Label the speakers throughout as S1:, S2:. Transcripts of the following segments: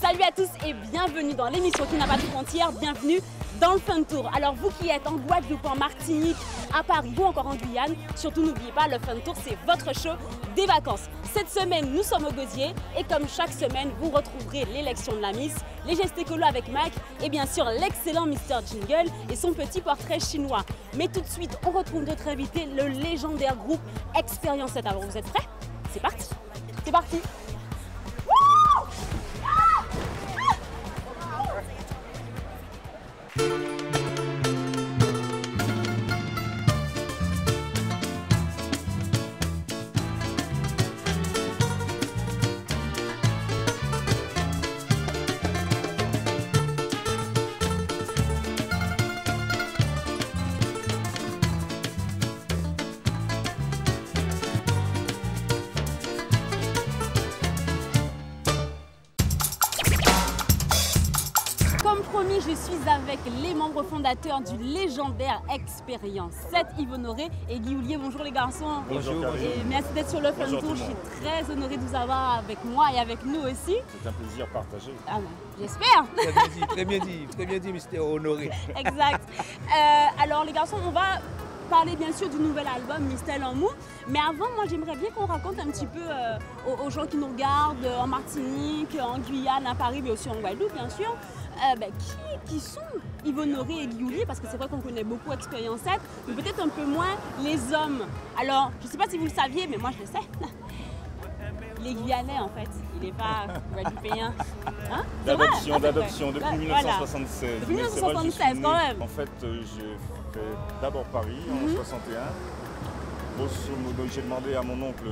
S1: Salut à tous et bienvenue dans l'émission qui n'a pas de frontières, bienvenue dans le Fun Tour. Alors vous qui êtes en Guadeloupe, en Martinique, à Paris ou encore en Guyane, surtout n'oubliez pas, le Fun Tour c'est votre show des vacances. Cette semaine nous sommes au Gosier et comme chaque semaine vous retrouverez l'élection de la Miss, les gestes écolos avec Mac et bien sûr l'excellent Mr Jingle et son petit portrait chinois. Mais tout de suite on retrouve notre invité, le légendaire groupe Expérience 7. Alors vous êtes prêts? C'est parti! C'est parti! Je suis avec les membres fondateurs du légendaire Expérience 7, Yves Honoré et Guy Houllier. Bonjour les garçons.
S2: Bonjour.
S1: Et merci d'être sur le Fun Tour. Je suis très honorée de vous avoir avec moi et avec nous aussi.
S2: C'est un plaisir partagé.
S1: Ah ben, j'espère.
S2: Très bien dit, Mr Honoré.
S1: Exact. Alors les garçons, on va parler bien sûr du nouvel album Mr L'amour. Mais avant, moi j'aimerais bien qu'on raconte un petit peu aux gens qui nous regardent en Martinique, en Guyane, à Paris, mais aussi en Guadeloupe bien sûr. Qui sont Yves Honoré et Guy Houllier, parce que c'est vrai qu'on connaît beaucoup Expérience 7, mais peut-être un peu moins les hommes. Alors, je ne sais pas si vous le saviez, mais moi je le sais. Il est guyanais en fait, il n'est pas guadeloupéen. Hein?
S2: D'adoption depuis 1976.
S1: Voilà. Depuis 1976 quand même.
S2: En fait, j'ai fait d'abord Paris en 61. Grosso modo, j'ai demandé à mon oncle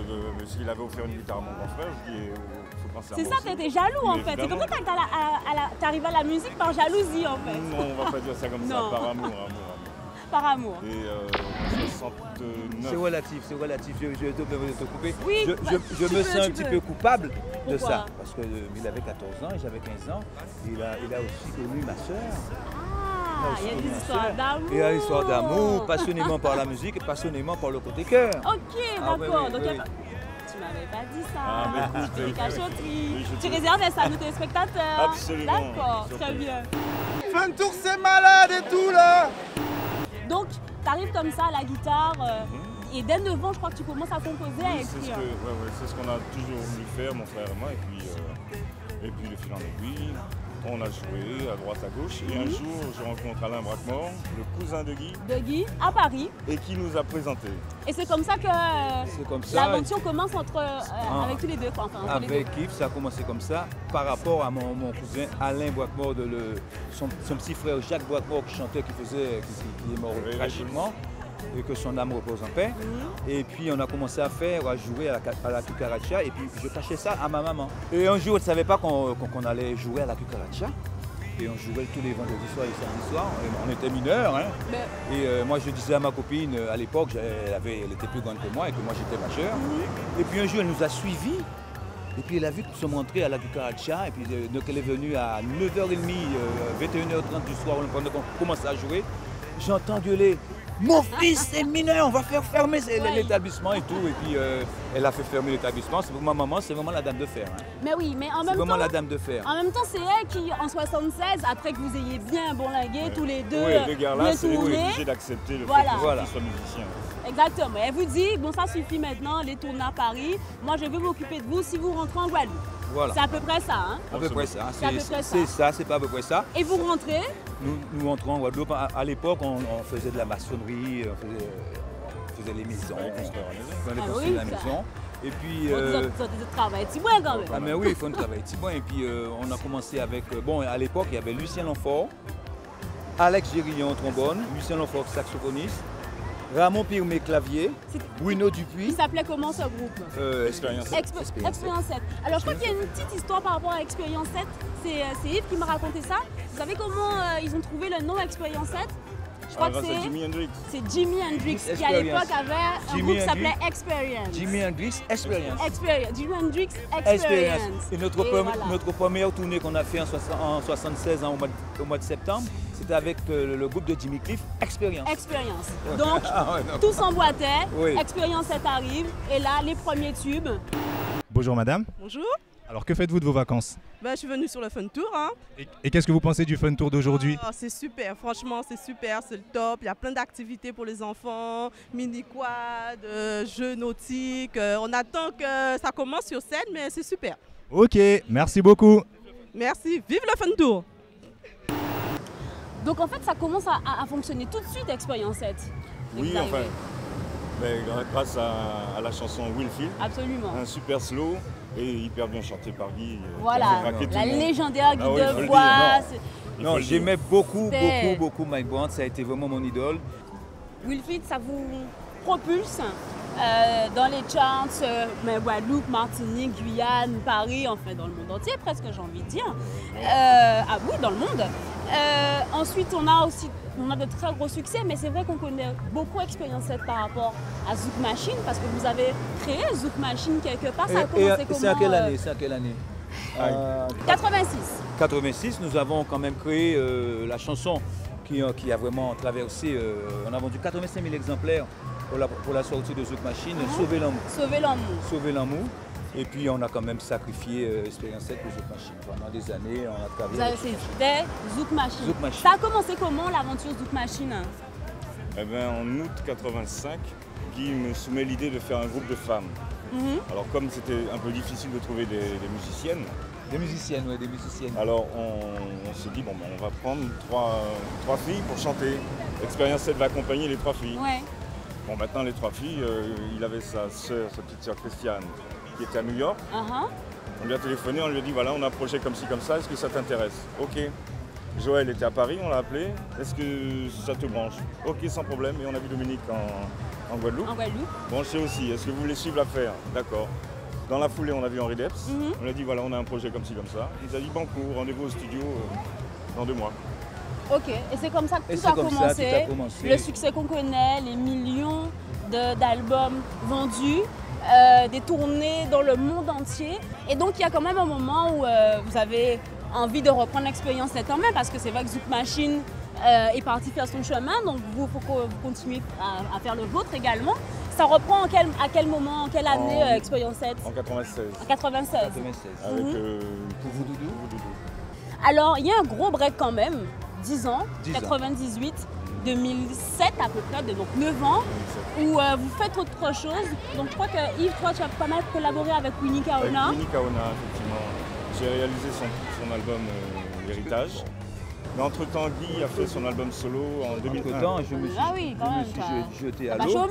S2: s'il avait offert une guitare à mon grand frère. Je dis,
S1: c'est ça, t'étais jaloux en fait. C'est comme ça que t'arrives à la musique par jalousie en fait.
S2: Non, on va pas dire ça comme ça, par amour.
S1: Par amour.
S2: Et en 69.
S3: C'est relatif, je vais te couper.
S1: Oui,
S3: je me sens un petit peu coupable de
S1: Pourquoi?
S3: ça. Parce qu'il avait 14 ans et j'avais 15 ans. Il a aussi connu ma soeur.
S1: Il y a des histoires d'amour.
S3: Il y a des histoires d'amour, passionnément par la musique et passionnément par le côté cœur.
S1: Ok, d'accord. Donc, tu m'avais pas dit ça.
S2: C'est
S1: des cachotteries. Tu réserves ça à nos téléspectateurs.
S2: Absolument.
S1: D'accord, très bien.
S3: Fun Tour, c'est malade et tout là.
S1: Donc, tu arrives comme ça à la guitare et dès 9 ans, je crois que tu commences à composer, à écrire.
S2: C'est ce qu'on a toujours voulu faire, mon frère et moi. Et puis le fil en aiguille. On a joué à droite, à gauche, et un jour, je rencontre Alain Braquemort, le cousin de Guy,
S1: à Paris,
S2: et qui nous a présenté.
S1: Et c'est comme ça que l'aventure commence avec tous les deux.
S3: Avec Yves, ça a commencé comme ça, par rapport à mon cousin Alain Braquemort, son petit frère Jacques Braquemort qui chantait, qui est mort tragiquement, et que son âme repose en paix. Et puis on a commencé à jouer à la cucaracha, et puis je cachais ça à ma maman. Et un jour, elle ne savait pas qu'on allait jouer à la cucaracha. Et on jouait tous les vendredis soirs et samedis soirs. On était mineurs. Hein. Et moi, je disais à ma copine, à l'époque, elle était plus grande que moi et que moi j'étais majeur. Et puis un jour, elle nous a suivis. Et puis elle a vu que nous sommes rentrés à la cucaracha. Et puis donc elle est venue à 9h30, 21h30 du soir, pendant qu'on commençait à jouer. J'entends gueuler. Mon fils est mineur, on va faire fermer l'établissement et tout. Et puis elle a fait fermer l'établissement. C'est pour ma maman, c'est vraiment la dame de fer. Hein.
S1: Mais oui, mais en même temps.
S3: C'est vraiment la dame de fer.
S1: En même temps, c'est elle qui, en 76, après que vous ayez bien bourlingué tous les deux,
S2: les gars-là, c'est obligé d'accepter le fait qu'ils soient musiciens.
S1: Exactement. Elle vous dit, bon, ça suffit maintenant, les tournées à Paris. Moi, je vais m'occuper de vous si vous rentrez en Guadeloupe.
S3: Voilà.
S1: C'est à peu près ça, hein?
S3: À peu près ça.
S1: C'est ça,
S3: c'est pas à peu près ça.
S1: Et vous rentrez?
S3: Nous rentrons en Guadeloupe. À l'époque, on faisait de la maçonnerie, on faisait les maisons, on construisait la maison. Et puis...
S1: Vous travaillez si bien quand même.
S3: Ah mais oui, il faut travailler si bien. Et puis on a commencé avec... Bon, à l'époque, il y avait Lucien Lanfort, Alex Gérillon, trombone, Lucien Lanfort, saxophoniste, Ramon Pirmé, clavier, Bruno Dupuis.
S1: Il s'appelait comment ce groupe?
S2: Expérience 7.
S1: Expérience 7. Alors je crois qu'il y a une petite histoire par rapport à Expérience 7. C'est Yves qui m'a raconté ça. Vous savez comment ils ont trouvé le nom Expérience 7? Je crois que c'est
S2: Jimi Hendrix.
S1: C'est Jimi Hendrix qui à l'époque avait un groupe qui s'appelait Experience.
S3: Jimi Hendrix Experience.
S1: Jimi Hendrix Experience.
S3: Et notre première tournée qu'on a fait en 1976 au mois de septembre, c'était avec le groupe de Jimmy Cliff, Experience.
S1: Experience. Donc, tout s'emboîtait, Experience 7 arrive, et là, les premiers tubes.
S4: Bonjour madame.
S1: Bonjour.
S4: Alors que faites-vous de vos vacances?
S5: Ben, je suis venue sur le Fun Tour. Hein.
S4: Et qu'est-ce que vous pensez du Fun Tour d'aujourd'hui?
S5: Oh, c'est super, franchement c'est super, c'est le top. Il y a plein d'activités pour les enfants, mini-quad, jeux nautiques. On attend que ça commence sur scène, mais c'est super.
S4: Ok, merci beaucoup.
S5: Merci, vive le Fun Tour!
S1: Donc en fait, ça commence à fonctionner tout de suite, Expérience 7.
S2: Oui, enfin, mais grâce à la chanson Wilfield,
S1: Absolument.
S2: un super slow et hyper bien chanté par Guy.
S1: Voilà, la légendaire Guy
S2: oui, faut le
S1: Devois.
S3: Non, j'aimais beaucoup Mike Brandt, ça a été vraiment mon idole.
S1: Wilfield, ça vous propulse dans les charts, Guadeloupe, Martinique, Guyane, Paris, enfin dans le monde entier presque, j'ai envie de dire. Ah oui, dans le monde. Ensuite, on a de très gros succès, mais c'est vrai qu'on connaît beaucoup Expérience 7 par rapport à Zouk Machine, parce que vous avez créé Zouk Machine quelque part. Ça a commencé comment?
S3: C'est à quelle année? C'est à quelle année?
S1: 86.
S3: 86, nous avons quand même créé la chanson qui a vraiment traversé. On a vendu 85 000 exemplaires pour la sortie de Zouk Machine, Sauver l'amour.
S1: Sauver l'amour.
S3: Sauver l'amour. Et puis on a quand même sacrifié Expérience 7 pour Zouk Machine. Pendant des années, on a travaillé.
S1: C'était Zouk Machine.
S3: Zouk Machine.
S1: Ça a commencé comment l'aventure Zouk Machine?
S2: Eh ben, en août 85, Guy me soumet l'idée de faire un groupe de femmes. Alors comme c'était un peu difficile de trouver des musiciennes.
S3: Des musiciennes, oui, des musiciennes.
S2: Alors on s'est dit, bon, ben, on va prendre trois filles pour chanter. Expérience 7 va accompagner les 3 filles.
S1: Ouais.
S2: Bon, maintenant les 3 filles, il avait sa petite sœur Christiane, qui était à New York. On lui a téléphoné, on lui a dit, voilà, on a un projet comme ci, comme ça, est-ce que ça t'intéresse? Ok. Joël était à Paris, on l'a appelé, est-ce que ça te branche? Ok, sans problème, et on a vu Dominique en Guadeloupe.
S1: En Guadeloupe.
S2: Branché aussi, est-ce que vous voulez suivre l'affaire? D'accord. Dans la foulée, on a vu Henri Depps, on a dit, voilà, on a un projet comme ci, comme ça. Il nous a dit, banco, rendez-vous au studio dans 2 mois.
S1: Ok, et c'est comme ça que tout a commencé. Le succès qu'on connaît, les millions d'albums vendus, des tournées dans le monde entier. Et donc il y a quand même un moment où vous avez envie de reprendre l'expérience quand même, parce que c'est vrai que Zouk Machine est parti faire son chemin, donc vous, faut que vous continuez à faire le vôtre également. Ça reprend à quel moment, en quelle année Expérience 7?
S2: En 96.
S1: En 96.
S2: Avec
S3: Pour vous, Doudou.
S1: Alors il y a un gros break quand même, 10 ans, 98. 2007 à peu près, donc 9 ans, où vous faites autre chose. Donc je crois que Yves, toi tu as pas mal collaboré avec Winnie Kaona.
S2: Avec Winnie Kaona, effectivement. J'ai réalisé son album L'Héritage. Mais entre-temps, Guy a fait son album solo en 2001.
S3: Entre-temps, je me suis jeté à l'eau.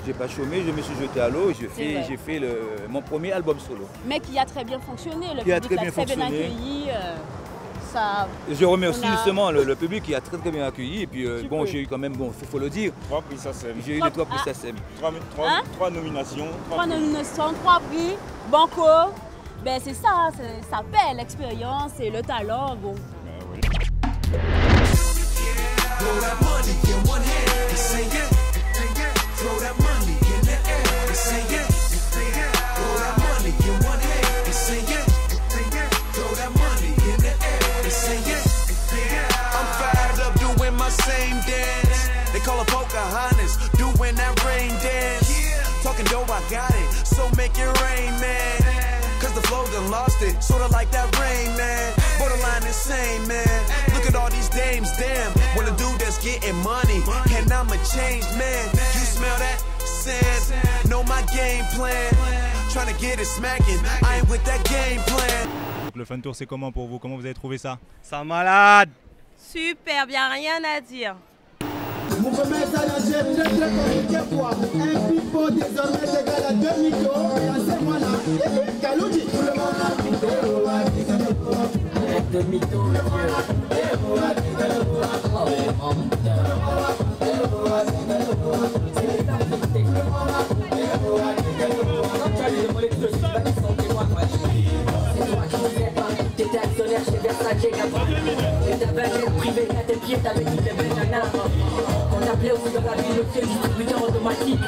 S3: J'ai pas chômé, je me suis jeté à l'eau et j'ai fait mon premier album solo.
S1: Mais qui a très bien fonctionné, le public l'a très bien accueilli.
S3: Je remercie justement le public qui a très bien accueilli. Et puis bon, j'ai eu quand même, bon, faut le dire,
S2: 3 prix SACEM.
S3: J'ai eu les 3 prix SACEM.
S2: 3 nominations.
S1: 3 nominations, 3 prix, banco. Ben c'est ça, ça paie l'expérience et le talent. Bon.
S6: Same dance, they call her Pocahontas, doing that rain dance. Talking dope, I got it, so make it rain, man. Cause the flow done lost it, sorta like that rain, man. Borderline insane, man. Look at all these dames, damn. When a dude that's getting money, and I'm a changed man. You smell that? Sand, know my game plan. Trying to get it smacking, I ain't with that game plan.
S4: Donc le Fun Tour, c'est comment pour vous? Comment vous avez trouvé ça?
S7: Ça malade!
S8: Super, bien, rien à dire.
S9: Vous remettez à la gemme très compliqué quoi. Un pipeau désormais égal à 2 mythos. Et à ce moment-là, Kaloudi. Tout le monde a vidéo, avec 2 mythos, t'étais actionnaire chez Versace, et t'avais un jet privé à tes pieds, t'avais toutes les belles nanas. On appelait aussi dans la ville le seul distributeur automatique.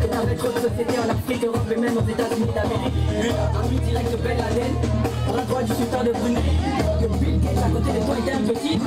S9: Que t'avais trop de sociétés en Afrique, Europe et même aux États-Unis d'Amérique. Ami direct de Belle Haleine, bras du sultan de Brunei. Que Bill Gates à côté de toi était un petit.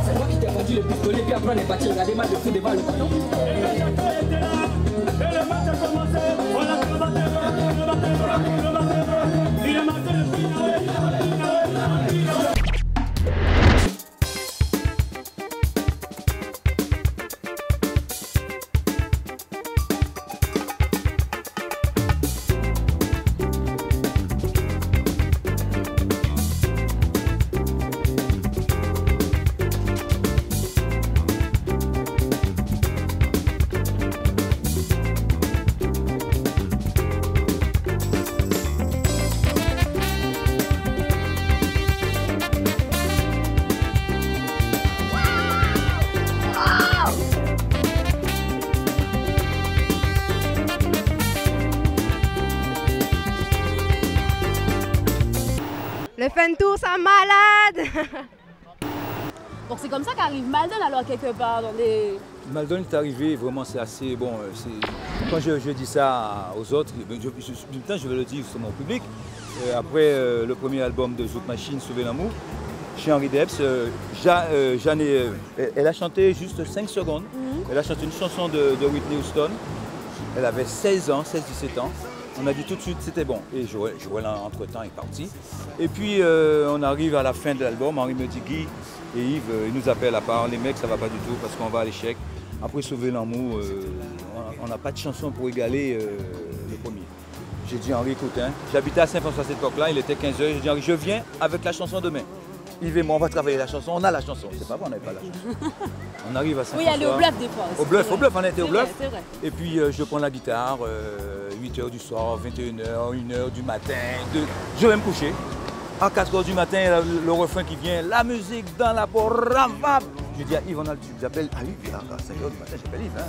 S9: C'est moi qui t'ai vendu le pistolet, puis après on est parti regarder mal de fou devant le panneau.
S8: Le Fun-Tour, c'est malade.
S1: Donc c'est comme ça qu'arrive Maldon alors quelque part dans des...
S3: Maldon est arrivé, vraiment c'est assez bon. Quand je dis ça aux autres, je vais le dire sur mon public. Après le premier album de Zouk Machine, Sauver l'amour, chez Henri Debs, elle a chanté juste 5 secondes. Elle a chanté une chanson de Whitney Houston. Elle avait 16 ans, 16-17 ans. On a dit tout de suite c'était bon. Et Joël entre-temps est parti. Et puis on arrive à la fin de l'album, Henri me dit Guy et Yves, ils nous appellent à part, les mecs ça va pas du tout parce qu'on va à l'échec. Après Sauver l'amour, on n'a pas de chanson pour égaler le premier. J'ai dit Henri écoute, hein, j'habitais à Saint-François à cette époque-là, il était 15h, j'ai dit Henri je viens avec la chanson demain. Yves et moi on va travailler la chanson, on a la chanson. C'est pas vrai, on n'avait pas la chanson. On arrive à Saint-François.
S1: Oui, aller au bluff des fois.
S3: Au bluff, on était au bluff.
S1: C'est vrai.
S3: Et puis je prends la guitare, 8h du soir, 21h, 1h du matin, je vais me coucher. À 4h du matin, le refrain qui vient, la musique dans la porte, je dis à Yves, on a le tube, j'appelle à Yves, à 5h du matin, j'appelle Yves.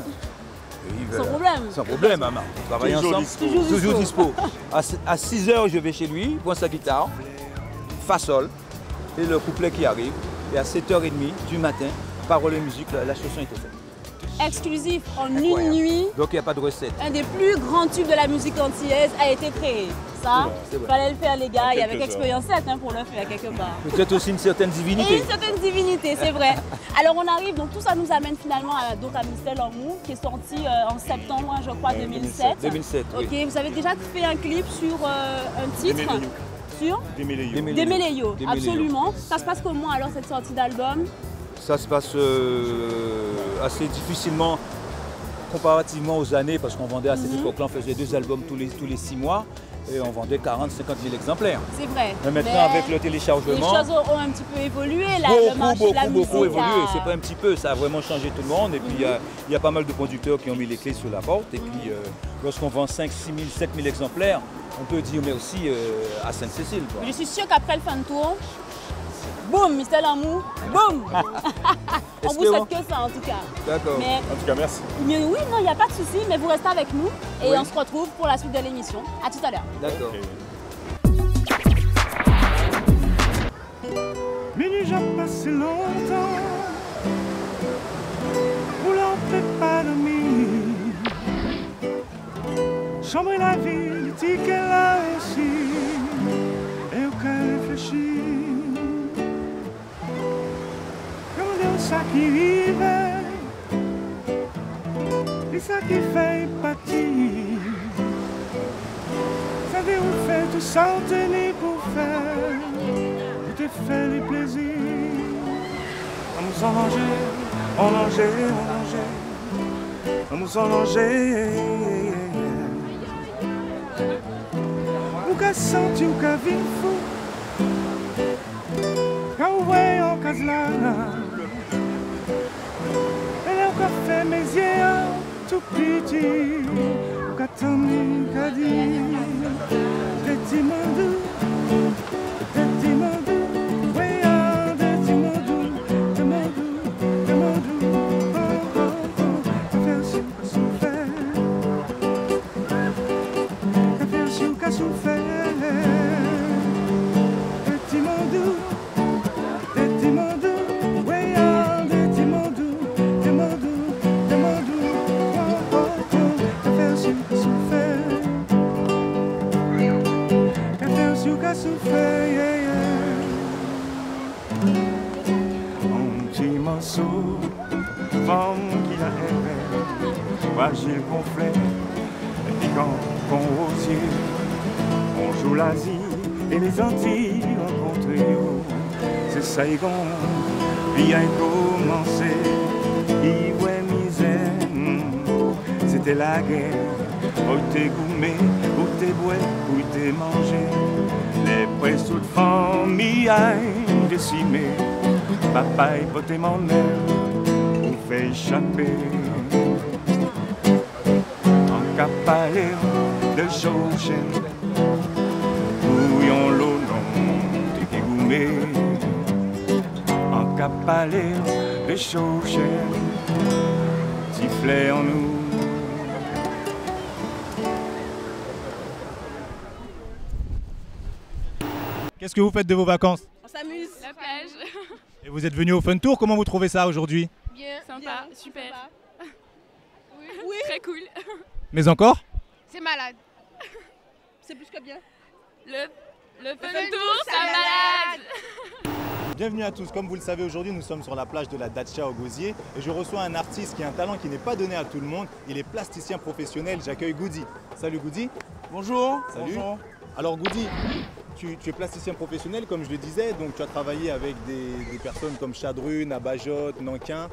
S3: Yves
S1: sans problème.
S3: Sans problème, maman. On travaille ensemble. Toujours dispo. À 6h, je vais chez lui, prends sa guitare, fa sol, et le couplet qui arrive. Et à 7h30 du matin, parole et musique, la chanson était faite.
S1: Exclusif en une nuit.
S3: Donc il n'y a pas de recette.
S1: Un des plus grands tubes de la musique antillaise a été créé. Ça, il fallait le faire les gars, il y avait qu'Expérience 7 pour le faire quelque part.
S3: Peut-être aussi une certaine divinité.
S1: Et une certaine divinité, c'est vrai. Alors on arrive, donc tout ça nous amène finalement à Mistel Amour, qui est sorti en septembre, je crois, 2007.
S3: 2007, oui.
S1: Ok, vous avez déjà fait un clip sur un titre sur Deméléo, absolument. Ça se passe comment alors cette sortie d'album?
S3: Ça se passe assez difficilement comparativement aux années parce qu'on vendait à cette époque-là, on faisait 2 albums tous les 6 mois et on vendait 40-50 000 exemplaires.
S1: C'est vrai.
S3: Mais maintenant avec le téléchargement,
S1: les choses ont un petit peu évolué,
S3: beaucoup évolué. C'est pas un petit peu, ça a vraiment changé tout le monde et puis il y a pas mal de producteurs qui ont mis les clés sur la porte et puis lorsqu'on vend 5, 6 000, 7 000 exemplaires, on peut dire merci à Sainte-Cécile.
S1: Je suis sûre qu'après le Fun-Tour, boum, Mistel Amour, boum. On vous souhaite que ça en tout cas.
S3: D'accord.
S2: En tout cas, merci.
S1: Mais oui, non, il n'y a pas de souci, mais vous restez avec nous et on se retrouve pour la suite de l'émission. À tout à l'heure.
S3: D'accord.
S7: Minuit, j'ai passé longtemps, voulant pas dormir. Chambrer la vie, dit qu'elle a aussi, et aucun réfléchir. Ça qui vivait, et ça qui fait partie. Ça veut vous faire tout ça en tenir pour faire, tout est fait les plaisirs. On nous en mangeait, on mangeait, on mangeait. nous sommes longés. Ou qu'à sentir ou qu'à vivre fou. Quand on voit en case là, elle a encore fait mes yeux tout petits. Ou qu'à t'emmener, qu'à dire, petit mandou. Fragile conflet, piquant pont rosier. On joue l'Asie et les Antilles rencontrées. C'est Saigon, bien commencé. Ivoire misère, c'était la guerre. Où t'es gourmé, où t'es bois, où t'es mangé. Les presses toutes familles décimées. Papa et poté mon mère, on fait échapper. Parler de Joshen, bouillon l'eau non dégoumé. En cap parler de Joshen, sifflet en nous.
S4: Qu'est-ce que vous faites de vos vacances?
S1: On s'amuse.
S10: La plage.
S4: Et vous êtes venu au Fun Tour, comment vous trouvez ça aujourd'hui?
S10: Bien, sympa, super.
S1: Sympa.
S10: Oui, très cool.
S4: Mais encore?
S8: C'est malade.
S1: C'est plus que bien.
S10: Le Fun Tour, ça malade.
S4: Bienvenue à tous, comme vous le savez aujourd'hui nous sommes sur la plage de la Dacha au Gosier et je reçois un artiste qui a un talent qui n'est pas donné à tout le monde, il est plasticien professionnel, j'accueille Goody. Salut Goody.
S11: Bonjour.
S4: Salut.
S11: Bonjour.
S4: Alors Goody, tu es plasticien professionnel comme je le disais, donc tu as travaillé avec des personnes comme Chadrune, Abajot, Nankin,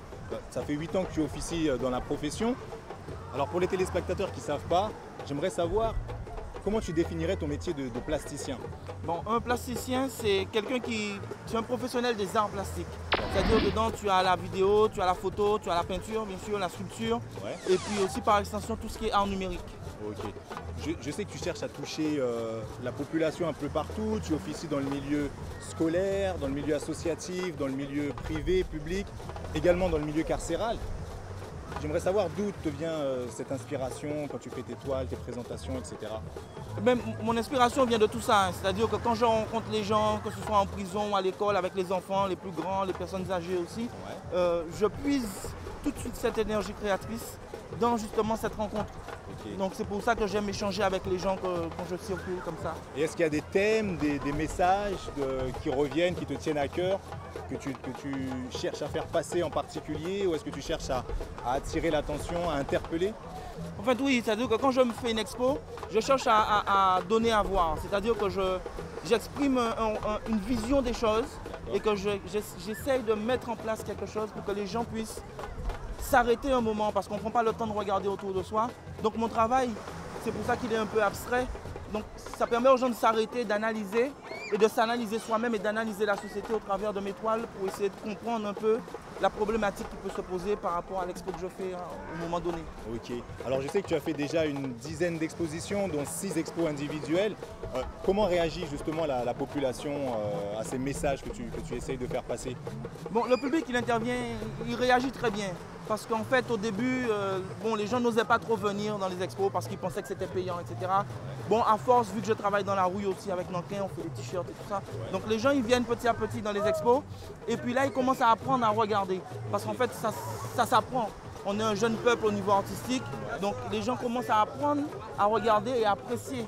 S4: ça fait 8 ans que tu officies dans la profession. Alors pour les téléspectateurs qui ne savent pas, j'aimerais savoir comment tu définirais ton métier de plasticien.
S11: Bon, un plasticien, c'est quelqu'un c'est un professionnel des arts plastiques. C'est-à-dire dedans, tu as la vidéo, tu as la photo, tu as la peinture, bien sûr, la sculpture. Ouais. Et puis aussi par extension, tout ce qui est art numérique.
S4: Ok. Je sais que tu cherches à toucher la population un peu partout. Tu officies dans le milieu scolaire, dans le milieu associatif, dans le milieu privé, public, également dans le milieu carcéral. J'aimerais savoir d'où te vient cette inspiration quand tu fais tes toiles, tes présentations, etc.
S11: Même mon inspiration vient de tout ça. Hein. C'est-à-dire que quand je rencontre les gens, que ce soit en prison, à l'école, avec les enfants, les plus grands, les personnes âgées aussi, je puise tout de suite cette énergie créatrice dans justement cette rencontre. Okay. Donc c'est pour ça que j'aime échanger avec les gens quand je circule comme ça.
S4: Et est-ce qu'il y a des thèmes, des messages qui reviennent, qui te tiennent à cœur, que tu cherches à faire passer en particulier, ou est-ce que tu cherches à attirer l'attention, à interpeller?
S11: En fait oui, c'est-à-dire que quand je me fais une expo, je cherche à donner à voir. C'est-à-dire que j'exprime une vision des choses et que j'essaye de mettre en place quelque chose pour que les gens puissent s'arrêter un moment parce qu'on ne prend pas le temps de regarder autour de soi. Donc mon travail, c'est pour ça qu'il est un peu abstrait. Donc ça permet aux gens de s'arrêter, d'analyser et de s'analyser soi-même et d'analyser la société au travers de mes toiles pour essayer de comprendre un peu la problématique qui peut se poser par rapport à l'expo que je fais au moment donné.
S4: Ok. Alors je sais que tu as fait déjà une dizaine d'expositions, dont 6 expos individuelles. Comment réagit justement la population à ces messages que tu essayes de faire passer?
S11: Bon, le public il intervient, il réagit très bien. Parce qu'en fait au début, les gens n'osaient pas trop venir dans les expos parce qu'ils pensaient que c'était payant, etc. Bon, à force, vu que je travaille dans la rouille aussi avec Nankin, on fait des t-shirts et tout ça. Ouais. Donc les gens ils viennent petit à petit dans les expos et puis là ils commencent à apprendre à regarder. Parce qu'en fait ça s'apprend. On est un jeune peuple au niveau artistique, donc les gens commencent à apprendre à regarder et à apprécier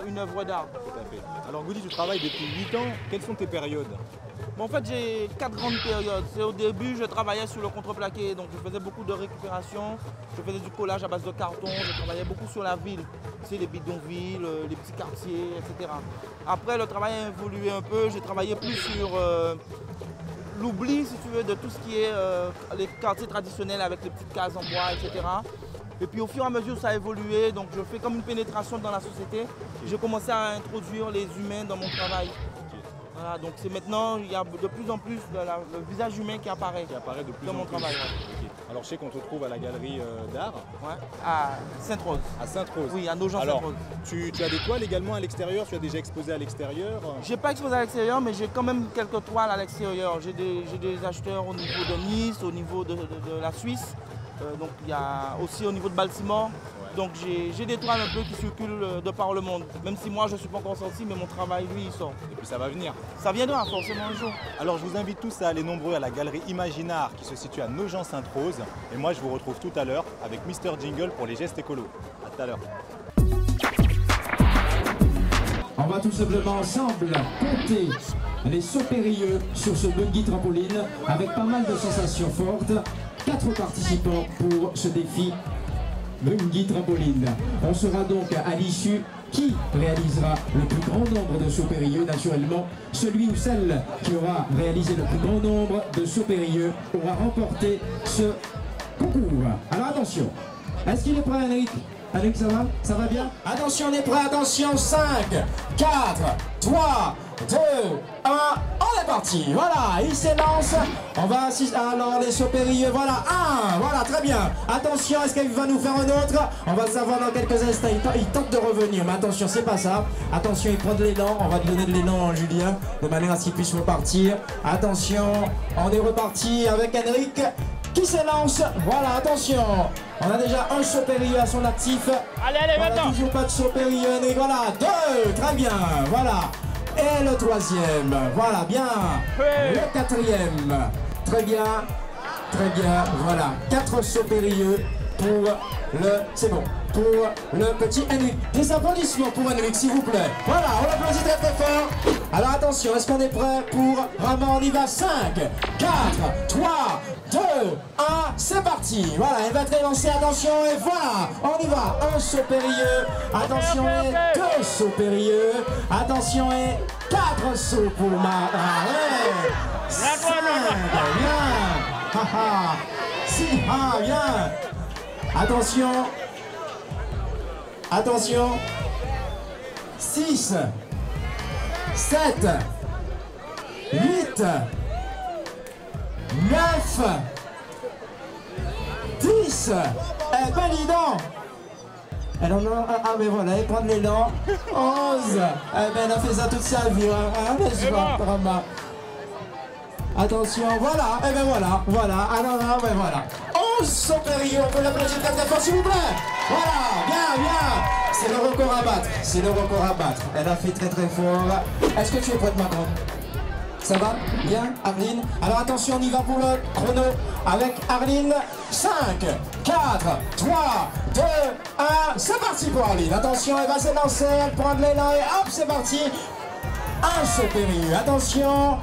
S11: une œuvre d'art.
S4: Tout à fait. Alors Goody, tu travailles depuis 8 ans, quelles sont tes périodes?
S11: Bon, en fait j'ai 4 grandes périodes. Au début je travaillais sur le contreplaqué, donc je faisais beaucoup de récupération, je faisais du collage à base de carton, je travaillais beaucoup sur la ville, tu sais, les bidonvilles, les petits quartiers, etc. Après le travail a évolué un peu, j'ai travaillé plus sur l'oubli, si tu veux, de tout ce qui est les quartiers traditionnels avec les petites cases en bois, etc. Et puis au fur et à mesure, ça a évolué. Donc je fais comme une pénétration dans la société. J'ai commencé à introduire les humains dans mon travail. Voilà, donc c'est maintenant, il y a de plus en plus le visage humain qui apparaît
S4: de plus
S11: dans
S4: en
S11: mon
S4: plus.
S11: travail.
S4: Okay. Alors je sais qu'on te trouve à la galerie d'art.
S11: Ouais, à Sainte-Rose.
S4: À Sainte-Rose.
S11: Oui, à Nogent-Sainte-Rose.
S4: Tu as des toiles également à l'extérieur? Tu as déjà exposé à l'extérieur?
S11: J'ai pas exposé à l'extérieur, mais j'ai quand même quelques toiles à l'extérieur. J'ai des acheteurs au niveau de Nice, au niveau de la Suisse. Donc il y a aussi au niveau de Baltimore. Donc j'ai des toiles un peu qui circulent de par le monde. Même si moi je ne suis pas encore sorti, mais mon travail lui il sort.
S4: Et puis ça va venir.
S11: Ça viendra forcément un jour.
S4: Alors je vous invite tous à aller nombreux à la galerie Imaginart qui se situe à Nogent-Sainte-Rose. Et moi je vous retrouve tout à l'heure avec Mister Jingle pour les gestes écolos. À tout à l'heure.
S12: On va tout simplement ensemble compter les sauts périlleux sur ce bungee trampoline avec pas mal de sensations fortes. 4 participants pour ce défi bungee trampoline. On saura donc à l'issue qui réalisera le plus grand nombre de sauts périlleux. Naturellement, celui ou celle qui aura réalisé le plus grand nombre de sauts périlleux aura remporté ce concours. Alors attention, est-ce qu'il est prêt, Henrik? Henrik, ça va? Ça va bien? Attention, on est prêt, attention, 5, 4, 3, 2, 1, on est parti. Voilà, il s'élance. On va assister. Alors, les sauts périlleux, voilà, 1, voilà, très bien. Attention, est-ce qu'il va nous faire un autre? On va le savoir dans quelques instants. Il tente de revenir, mais attention, c'est pas ça. Attention, il prend de l'élan. On va lui donner de l'élan, Julien, de manière à ce qu'il puisse repartir. Attention, on est reparti avec Henrik qui s'élance. Voilà, attention. On a déjà un saut périlleux à son actif.
S10: Allez, maintenant.
S12: Toujours pas de saut périlleux, Henrik. Voilà, 2, très bien. Voilà. Et le 3e, voilà, bien. Le 4e, très bien, voilà. 4 sauts périlleux pour le, c'est bon, pour le petit Henrik. Des applaudissements pour Henrik, s'il vous plaît. Voilà, on l'applaudit très très fort. Alors attention, est-ce qu'on est prêt pour Rama? On y va, 5, 4, 3, 2, 1, c'est parti. Voilà, elle va être lancée, attention, et voilà, on y va. Un saut périlleux, attention, et 2 sauts périlleux, attention, et 4 sauts pour Mara. 5, bien, 6, bien. Attention, attention, 6, 7, 8, 9, 10, eh ben dis donc. Elle en a, ah mais voilà, elle prend de l'élan, 11, eh ben elle a fait ça toute sa vie, hein, n'est-ce pas, Rama? Attention, voilà, et ben voilà, ah non, non, ben voilà. 11 sauts périlleux, on peut l'applaudir très très fort s'il vous plaît. Voilà, bien, c'est le record à battre, Elle a fait très très fort. Est-ce que tu es prête, ma grande? Ça va? Bien, Arline? Alors attention, on y va pour le chrono avec Arline. 5, 4, 3, 2, 1, c'est parti pour Arline. Attention, elle va s'élancer, elle prend de l'élan et hop, c'est parti. Un saut périlleux, attention.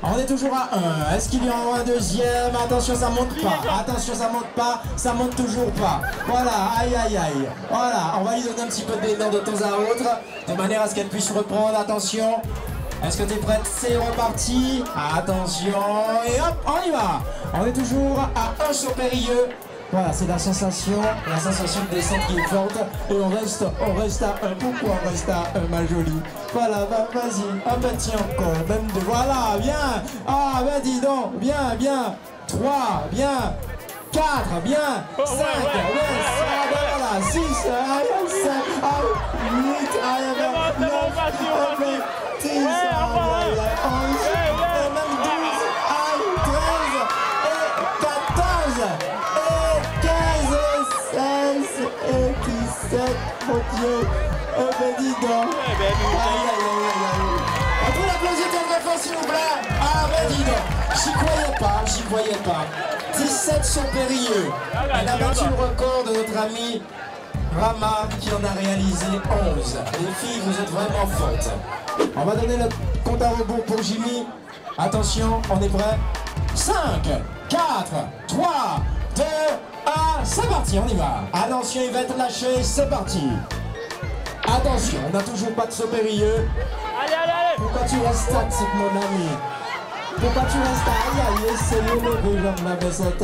S12: On est toujours à 1. Est-ce qu'il y en a un deuxième? Attention, ça monte pas. Attention, ça monte pas. Ça monte toujours pas. Voilà, aïe, aïe, aïe. Voilà, on va lui donner un petit peu d'élan de temps à autre, de manière à ce qu'elle puisse reprendre. Attention. Est-ce que tu es prête? C'est reparti. Attention. Et hop, on y va. On est toujours à un saut périlleux. Voilà, c'est la sensation de descente qui est forte. Et on reste à 1. Pourquoi on reste à 1, ma jolie? Voilà, bah, vas-y, un petit encore, même 2. Voilà, bien. Ah, ben dis donc, bien. 3, bien. 4, bien. 5, bien. Voilà, 6, 7, 8, 9, 10, 11, 12, 13, 16 et 17, mon Dieu. Oh ben dis donc. On peut l'applaudir très fort s'il vous plaît. Ah ben dis donc. J'y croyais pas. 17 sauts périlleux. Elle a battu le record de notre ami Rama qui en a réalisé 11. Les filles, vous êtes vraiment fortes. On va donner le compte à rebours pour Jimmy. Attention, on est prêt. 5, 4, 3, 2, 1, c'est parti, on y va. Attention, il va être lâché, c'est parti. Attention, on n'a toujours pas de saut périlleux.
S10: Allez.
S12: Pourquoi tu restes statique, mon ami? Pourquoi tu restes aïe, c'est le lever, j'en avais cette.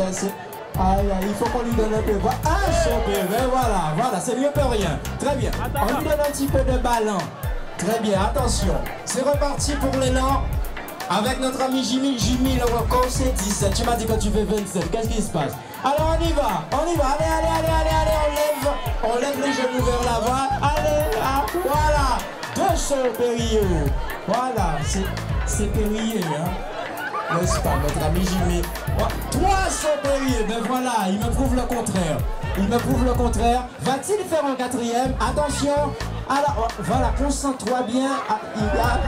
S12: Aïe, aïe, il faut qu'on lui donne un peu. Un soupir, ben voilà, c'est mieux que rien. Très bien. On lui donne un petit peu de ballon. Très bien, attention. C'est reparti pour l'élan. Avec notre ami Jimmy le Rocco, c'est 17. Tu m'as dit que tu fais 27. Qu'est-ce qui se passe? Alors on y va. Allez, on lève les genoux vers l'avant. Allez, là, voilà. 2 sauts périlleux. Voilà, c'est périlleux, hein. N'est-ce pas, notre ami Jimmy? 3 sauts périlleux. Ben voilà, il me prouve le contraire. Va-t-il faire un 4e? Attention. Alors, voilà, concentre-toi bien. Voilà,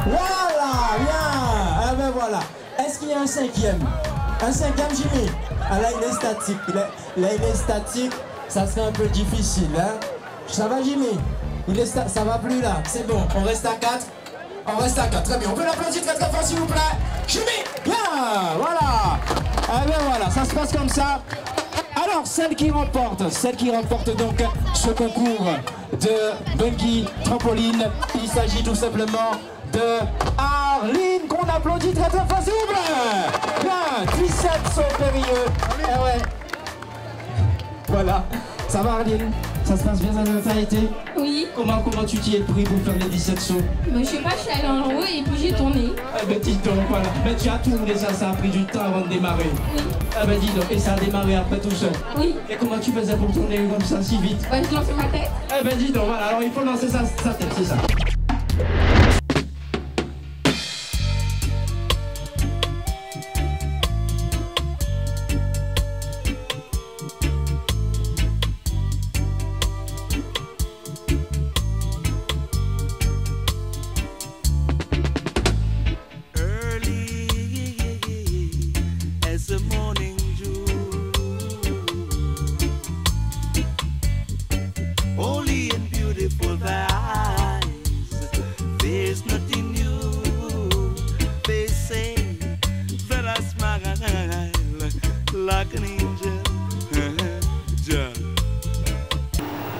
S12: bien. Eh ben voilà. Est-ce qu'il y a un 5e? Un 5e, Jimmy? Ah là, il est statique. Là, il est statique. Ça serait un peu difficile, hein? Ça va, Jimmy? Ça va plus là. C'est bon. On reste à 4. Très bien. On peut l'applaudir très très fort, s'il vous plaît. Jimmy! Bien. Voilà. Eh ben voilà, ça se passe comme ça. Alors, celle qui remporte donc ce concours de bungee trampoline, il s'agit tout simplement de Arline, qu'on applaudit très très fort, s'il vous plaît. Bien, 17 sauts périlleux. Eh ouais. Voilà. Ça va, Arline? Ça se passe bien, ça a été?
S13: Oui.
S12: Comment tu t'y es pris pour faire les 17 sauts?
S13: Mais je sais pas, je suis allée en haut et puis j'ai tourné.
S12: Eh ben dis donc, voilà. Mais tu as tourné, ça a pris du temps avant de démarrer.
S13: Oui.
S12: Eh ben dis donc, et ça a démarré après tout seul?
S13: Oui.
S12: Et comment tu faisais pour tourner comme ça si vite?
S13: Ouais, je lançais ma tête.
S12: Eh ben dis donc, voilà, alors il faut lancer sa tête, c'est ça.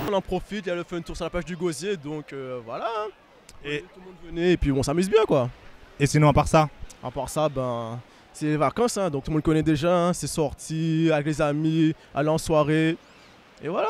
S14: On en profite, il y a le fun tour sur la plage du Gosier, donc voilà. Et tout le monde venait et puis on s'amuse bien quoi.
S15: Et sinon à part ça?
S14: À part ça, ben c'est les vacances, hein, donc tout le monde connaît déjà, hein, c'est sorti avec les amis, aller en soirée, et voilà.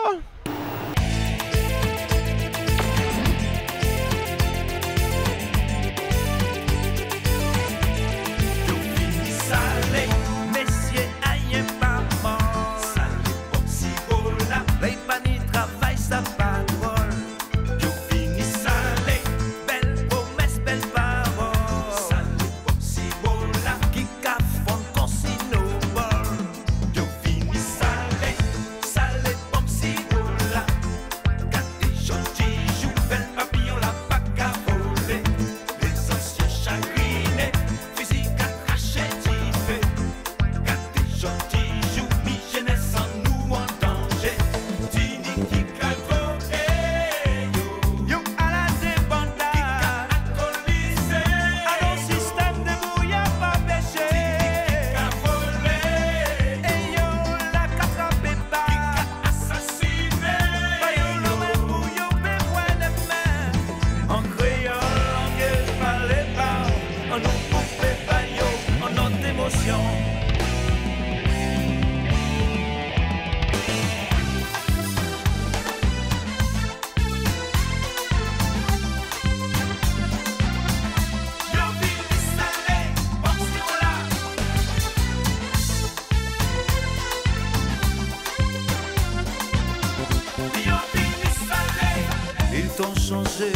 S16: changé,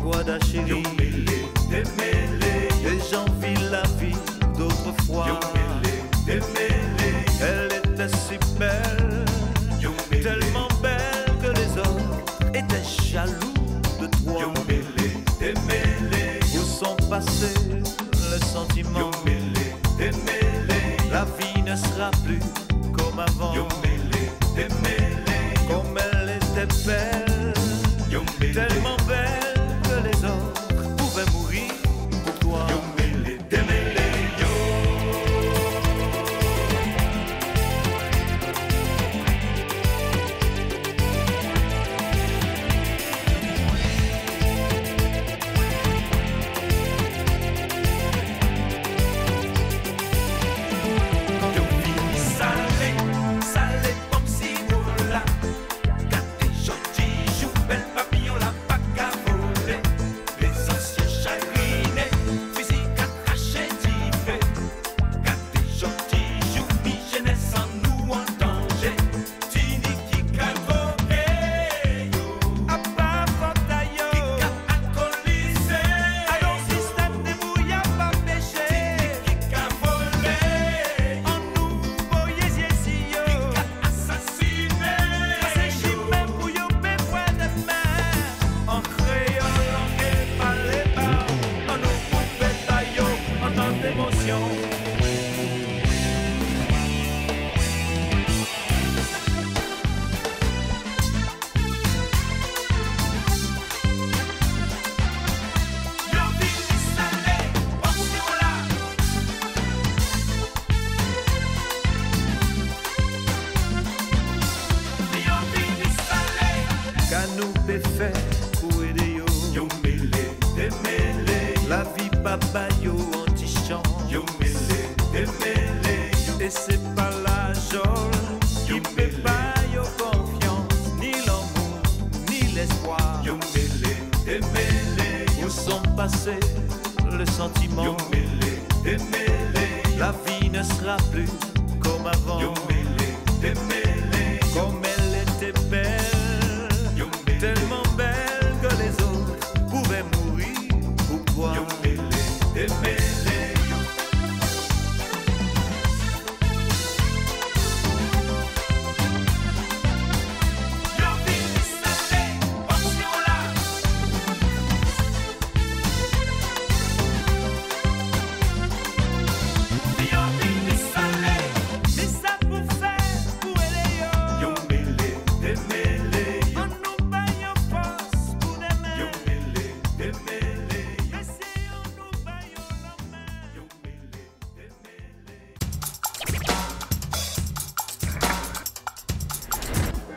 S16: Guada chérie. Et j'envie la vie d'autrefois. Elle était si belle, tellement belle que les autres étaient jaloux de toi. Où sont passés les sentiments? La vie ne sera plus comme avant. Comme elle était belle, tellement belle que les autres pouvaient mourir pour toi. papa yo anti-chant. Yo mêlé, démêlé, et c'est pas la jolie qui me pas yo confiance, ni l'amour, ni l'espoir. Yo mêlé, démêlé, où sont passés les sentiments. Yo mêlé, démêlé, la vie ne sera plus comme avant. Yo mêlé, démêlé, comme elle était belle, yo mêlé, tellement belle que les autres pouvaient mourir. Pourquoi? Yo mêlé, démêlé.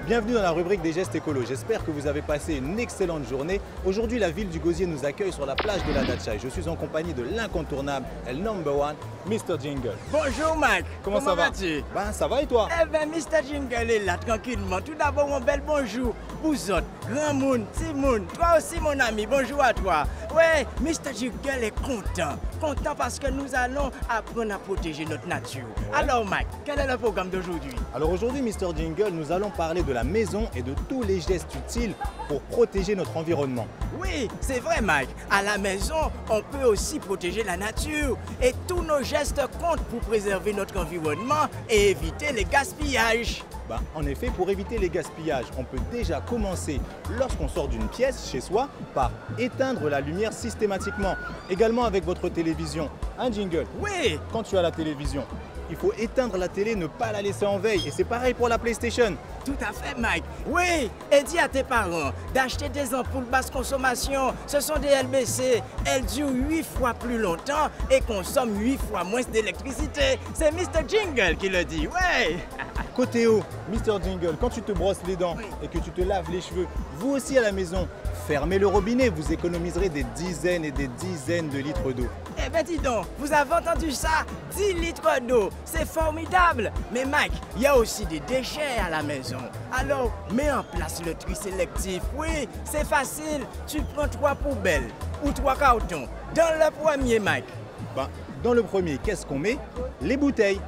S4: Bienvenue dans la rubrique des gestes écolos. J'espère que vous avez passé une excellente journée. Aujourd'hui, la ville du Gosier nous accueille sur la plage de la Dacha. Je suis en compagnie de l'incontournable, le number one, Mr. Jingle.
S15: Bonjour Mike.
S4: Comment ça va? Ben ça va et toi?
S15: Eh ben Mr. Jingle est là tranquillement. Tout d'abord un bel bonjour pour vous autres. Grand monde, petit monde. Toi aussi mon ami, bonjour à toi. Ouais, Mr. Jingle est content. Content parce que nous allons apprendre à protéger notre nature. Ouais. Alors Mike, quel est le programme d'aujourd'hui?
S4: Alors aujourd'hui Mr. Jingle, nous allons parler de la maison et de tous les gestes utiles pour protéger notre environnement.
S15: Oui, c'est vrai Mike. À la maison, on peut aussi protéger la nature. Et tous nos gestes comptent pour préserver notre environnement et éviter les gaspillages.
S4: Ben, en effet, pour éviter les gaspillages, on peut déjà commencer lorsqu'on sort d'une pièce chez soi par éteindre la lumière systématiquement. Également avec votre télévision. Un Jingle.
S15: Oui.
S4: Quand tu as la télévision, il faut éteindre la télé, ne pas la laisser en veille. Et c'est pareil pour la PlayStation.
S15: Tout à fait, Mike. Oui, et dis à tes parents d'acheter des ampoules basse consommation. Ce sont des LBC. Elles durent 8 fois plus longtemps et consomment 8 fois moins d'électricité. C'est Mr. Jingle qui le dit, ouais.
S4: Côté eau, Mr. Jingle, quand tu te brosses les dents et que tu te laves les cheveux, vous aussi à la maison, fermez le robinet, vous économiserez des dizaines et des dizaines de litres d'eau.
S15: Eh ben dis donc, vous avez entendu ça? 10 litres d'eau, c'est formidable. Mais Mike, il y a aussi des déchets à la maison. Alors, mets en place le tri sélectif. Oui, c'est facile. Tu prends 3 poubelles ou 3 cartons. Dans le premier, Mike.
S4: Ben, dans le premier, qu'est-ce qu'on met? Les bouteilles.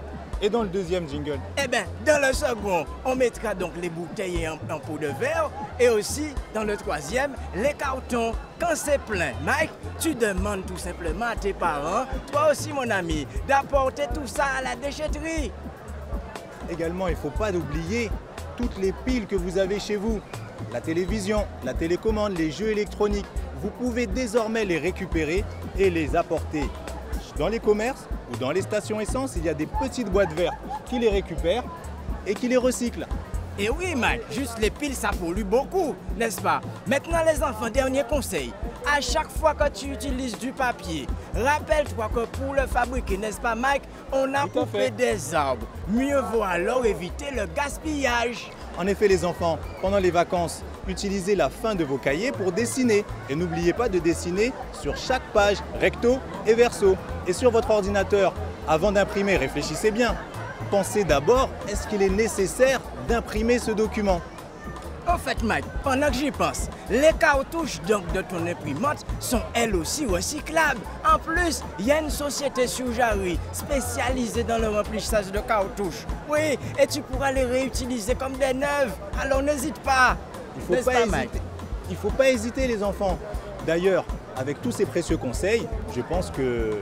S4: Et dans le deuxième Jingle?
S15: Eh bien, dans le second, on mettra donc les bouteilles en pot de verre. Et aussi, dans le troisième, les cartons. Quand c'est plein, Mike, tu demandes tout simplement à tes parents, toi aussi mon ami, d'apporter tout ça à la déchetterie.
S4: Également, il ne faut pas oublier toutes les piles que vous avez chez vous. La télévision, la télécommande, les jeux électroniques. Vous pouvez désormais les récupérer et les apporter dans les commerces ou dans les stations essence. Il y a des petites boîtes vertes qui les récupèrent et qui les recyclent.
S15: Et oui, Mike, juste les piles, ça pollue beaucoup, n'est-ce pas? Maintenant, les enfants, dernier conseil. À chaque fois que tu utilises du papier, rappelle-toi que pour le fabriquer, n'est-ce pas, Mike, on a coupé des arbres. Mieux vaut alors éviter le gaspillage.
S4: En effet, les enfants, pendant les vacances, utilisez la fin de vos cahiers pour dessiner. Et n'oubliez pas de dessiner sur chaque page, recto et verso. Et sur votre ordinateur, avant d'imprimer, réfléchissez bien. Pensez d'abord, est-ce qu'il est nécessaire d'imprimer ce document?
S15: En fait, Mike, pendant que j'y pense, les cartouches donc de ton imprimante sont elles aussi recyclables. En plus, il y a une société sur Jarry spécialisée dans le remplissage de cartouches. Oui, et tu pourras les réutiliser comme des neuves. Alors n'hésite pas.
S4: Il ne faut pas hésiter les enfants. D'ailleurs, avec tous ces précieux conseils, je pense que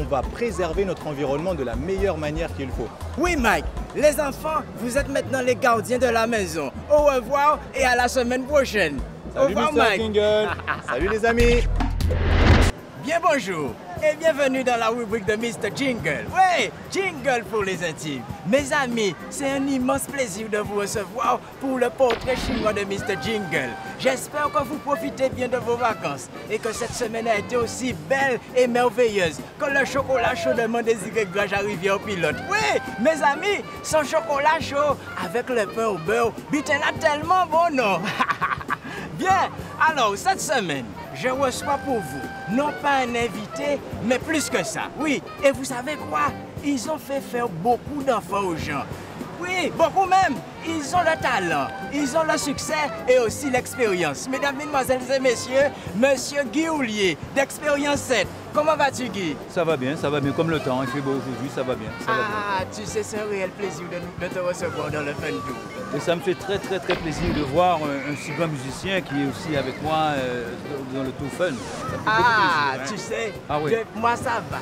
S4: on va préserver notre environnement de la meilleure manière qu'il faut.
S15: Oui, Mike. Les enfants, vous êtes maintenant les gardiens de la maison. Au revoir et à la semaine prochaine.
S4: Salut,
S15: au revoir,
S4: Mr.
S15: Mike.
S4: Jingle. Salut les amis.
S15: Bien bonjour et bienvenue dans la rubrique de Mr. Jingle. Oui, Jingle pour les intimes. Mes amis, c'est un immense plaisir de vous recevoir pour le portrait chinois de Mr. Jingle. J'espère que vous profitez bien de vos vacances et que cette semaine a été aussi belle et merveilleuse que le chocolat chaud de mon désiré Grage à Rivière-Pilote. Oui, mes amis, son chocolat chaud avec le pain au beurre, bitin là tellement bon, non? Bien, alors cette semaine, je reçois pour vous non pas un invité, mais plus que ça. Oui, et vous savez quoi? Ils ont fait faire beaucoup d'enfants aux gens. Oui, beaucoup même. Ils ont le talent, ils ont le succès et aussi l'expérience. Mesdames, mesdemoiselles et messieurs, Monsieur Guy Houllier, d'Expérience 7. Comment vas-tu, Guy?
S3: Ça va bien, comme le temps. Il fait beau aujourd'hui, ça va bien.
S15: Tu sais, c'est un réel plaisir de te recevoir dans le Fun Tour.
S3: Et ça me fait très plaisir de voir un si grand musicien qui est aussi avec moi dans le Tour Fun.
S15: Tu sais,
S3: oui.
S15: Moi ça va.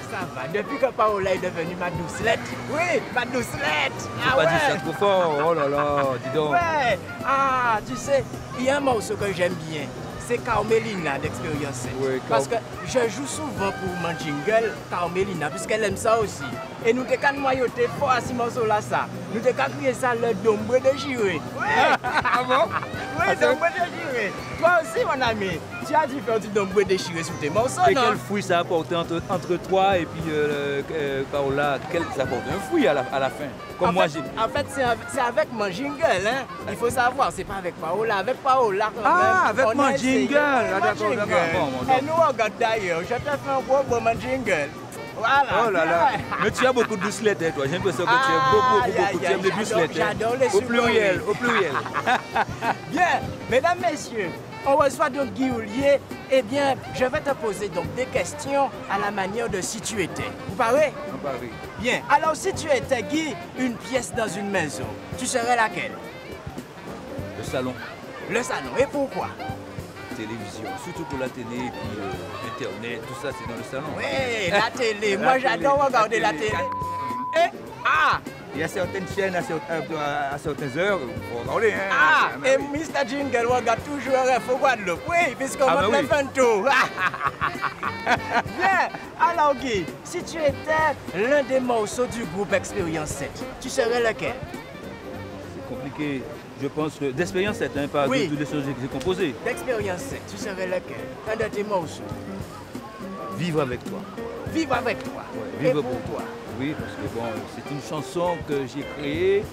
S15: Depuis que Paola est devenue ma doucelette. Oui, ma doucelette.
S3: Faut pas dire ça trop fort, oh là là, dis donc.
S15: Ouais, tu sais, il y a un morceau que j'aime bien. C'est Carmelina d'Expérience 7. Oui, parce que je joue souvent pour mon jingle Carmelina, puisqu'elle aime ça aussi. Et nous t'es qu'à noyauter fort à ce morceau-là, ça. Nous t'es qu'à crier ça le dombre déchiré. Oui.
S3: Ah bon?
S15: Oui, dombre déchiré. Toi aussi, mon ami, tu as dû faire du dombre déchiré sur tes morceaux,
S3: et
S15: non?
S3: quel fruit ça a apporté entre toi et puis Paola? Ça apporte un fruit à la fin. Comme moi, j'ai...
S15: En fait, c'est avec mon jingle, hein. Il faut savoir, c'est pas avec Paola. Avec Paola, quand même.
S3: Avec mon jingle. Ah, d'accord.
S15: Et nous, regarde d'ailleurs, je t'ai fait un gros mon jingle. Voilà.
S3: Oh là là. Mais tu as beaucoup de doucelettes, hein, toi. J'ai l'impression que tu as beaucoup. Tu aimes les doucelettes.
S15: J'adore les
S3: Au pluriel.
S15: Bien, mesdames, messieurs, on reçoit donc Guy Houllier. Eh bien, je vais te poser donc des questions à la manière de si tu étais. Vous parlez?
S3: On parle.
S15: Bien. Alors, si tu étais, Guy, une pièce dans une maison, tu serais laquelle?
S3: Le salon.
S15: Le salon. Et pourquoi?
S3: Télévision, surtout pour la télé, et puis Internet, tout ça, c'est dans le salon.
S15: Oui, la télé. Moi, j'adore regarder la télé.
S3: Il y a certaines chaînes à certaines heures, il faut regarder.
S15: Et Mr. Jingle regarde toujours RF Guadeloupe. Oui, puisqu'on monte le Fun Tour. Bien. Alors, Guy, si tu étais l'un des morceaux du groupe Expérience 7, tu serais lequel?
S3: C'est compliqué. Je pense que d'Expérience 7, hein, pas toutes les choses que j'ai composées.
S15: D'Expérience 7, tu serais lequel? Un de tes morceaux?
S3: Vivre avec toi.
S15: Vivre avec toi.
S3: Ouais, vivre pour toi. Oui, parce que bon, c'est une chanson que j'ai créée et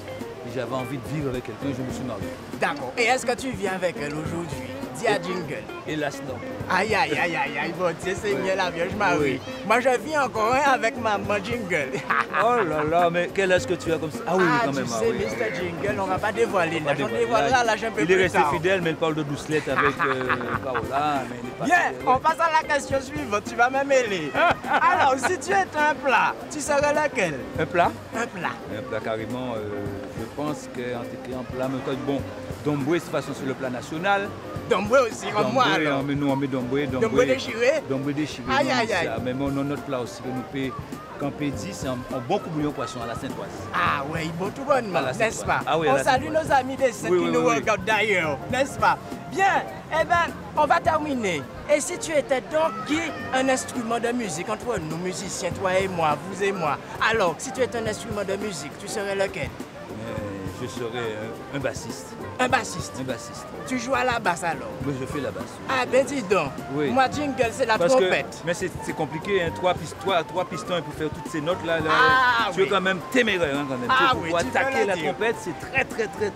S3: j'avais envie de vivre avec quelqu'un, je me suis marié.
S15: D'accord. Et est-ce que tu viens avec elle aujourd'hui? Dis à Jingle.
S3: Hélas, non.
S15: Aïe, bon Dieu Seigneur, la Vierge Marie. Moi, je viens encore avec mon Jingle.
S3: Oh là là, mais quel âge que tu as comme ça? Ah oui, quand même.
S15: Tu sais, Mr. Jingle, on ne va pas dévoiler. Là, j'en dévoilera là, un peu plus tard.
S3: Il est resté fidèle, mais il parle de doucelette avec Paola.
S15: Bien, on passe à la question suivante, tu vas me mêler. Alors, si tu étais un plat, tu serais lequel?
S3: Un plat?
S15: Un plat.
S3: Un plat carrément, je pense qu'en plat, mais bon, Domboué, c'est façon sur le plan national.
S15: Domboué aussi, comme moi alors.
S3: Nous, on met Domboué.
S15: Domboué déchiré?
S3: Domboué déchiré.
S15: Aïe.
S3: Mais notre plat aussi, que nous payons Campé 10, c'est un bon bouillon poisson à la Saint-Oise.
S15: Ah oui, bon tout bonnement, n'est-ce pas?
S3: Ah oui,
S15: on salue nos amis des Saints qui nous regardent d'ailleurs, n'est-ce pas? Bien, eh bien, on va terminer. Et si tu étais donc Guy, un instrument de musique, entre nous musiciens, toi et moi, vous et moi, alors, si tu étais un instrument de musique, tu serais lequel?
S3: Je serais un bassiste.
S15: Un bassiste?
S3: Un bassiste.
S15: Tu joues à la basse alors?
S3: Oui, je fais la basse.
S15: Ah ben dis donc, moi Jingle c'est la trompette.
S3: Mais c'est compliqué, hein, trois pistons et pour faire toutes ces notes là, tu es quand même téméraire quand même. Pour attaquer la trompette, c'est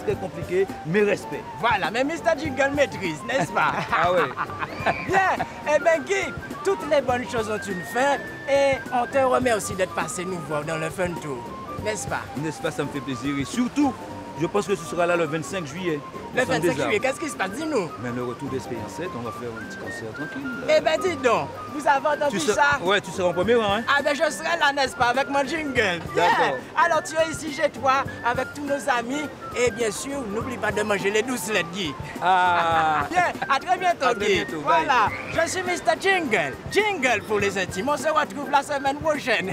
S3: très compliqué, mais respect.
S15: Voilà, mais Mr. Jingle maîtrise, n'est-ce pas?
S3: Ah oui.
S15: Bien, eh bien Guy, toutes les bonnes choses ont une fin et on te remercie d'être passé nous voir dans le Fun Tour, n'est-ce pas?
S3: N'est-ce pas, ça me fait plaisir et surtout, je pense que ce sera là le 25 juillet.
S15: Le 25 juillet, qu'est-ce qui se passe? Dis-nous.
S3: Mais le retour d'Expérience 7, on va faire un petit concert tranquille.
S15: Eh ben dis donc, vous avez entendu ça?
S3: Ouais, tu seras en premier rang, hein?
S15: Ah ben je serai là, n'est-ce pas, avec mon jingle.
S3: D'accord.
S15: Alors tu es ici chez toi, avec tous nos amis, et bien sûr, n'oublie pas de manger les doucelettes, Guy.
S3: Ah.
S15: Bien, à très bientôt, Guy. Voilà, je suis Mr. Jingle. Jingle pour les intimes, on se retrouve la semaine prochaine.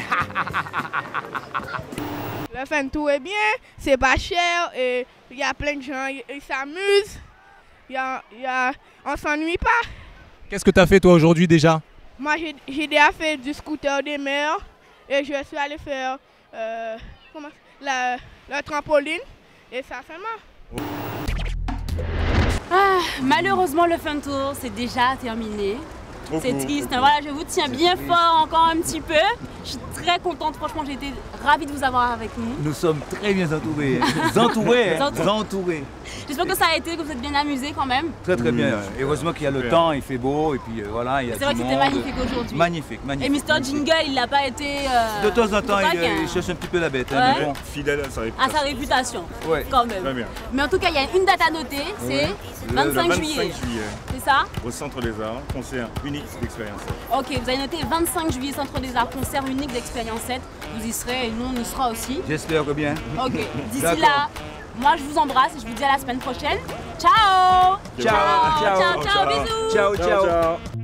S8: Le Fun Tour est bien, c'est pas cher et il y a plein de gens, ils s'amusent, on s'ennuie pas.
S4: Qu'est-ce que tu as fait toi aujourd'hui déjà?
S8: Moi j'ai déjà fait du scooter des mers et je suis allé faire le trampoline et ça seulement.
S1: Malheureusement le Fun Tour c'est déjà terminé. C'est triste. Voilà, je vous tiens bien fort encore un petit peu. Je suis très contente, franchement, j'ai été ravie de vous avoir avec nous.
S3: Nous sommes très bien entourés. Entourés.
S1: J'espère que ça a été, que vous êtes bien amusés quand même.
S3: Très bien. Heureusement qu'il y a le temps, il fait beau et puis voilà, il y a
S1: C'est vrai que c'était magnifique aujourd'hui.
S3: Magnifique.
S1: Et Mr Jingle, il n'a pas été...
S3: de temps en temps, il cherche un petit peu la bête.
S1: Ouais.
S3: Mais bon.
S2: Fidèle à sa réputation.
S1: À sa réputation,
S3: ouais.
S1: Quand même.
S2: Très bien.
S1: Mais en tout cas, il y a une date à noter, c'est 25 juillet. C'est ça?
S2: Au Centre des Arts, concert unique d'Expérience 7.
S1: Ok, vous avez noté 25 juillet, Centre des Arts, concert unique d'Expérience 7. Vous y serez et nous, on y sera aussi.
S3: J'espère que bien.
S1: Ok, d'ici là, moi je vous embrasse et je vous dis à la semaine prochaine. Ciao!
S3: Ciao,
S1: bisous!
S3: Ciao.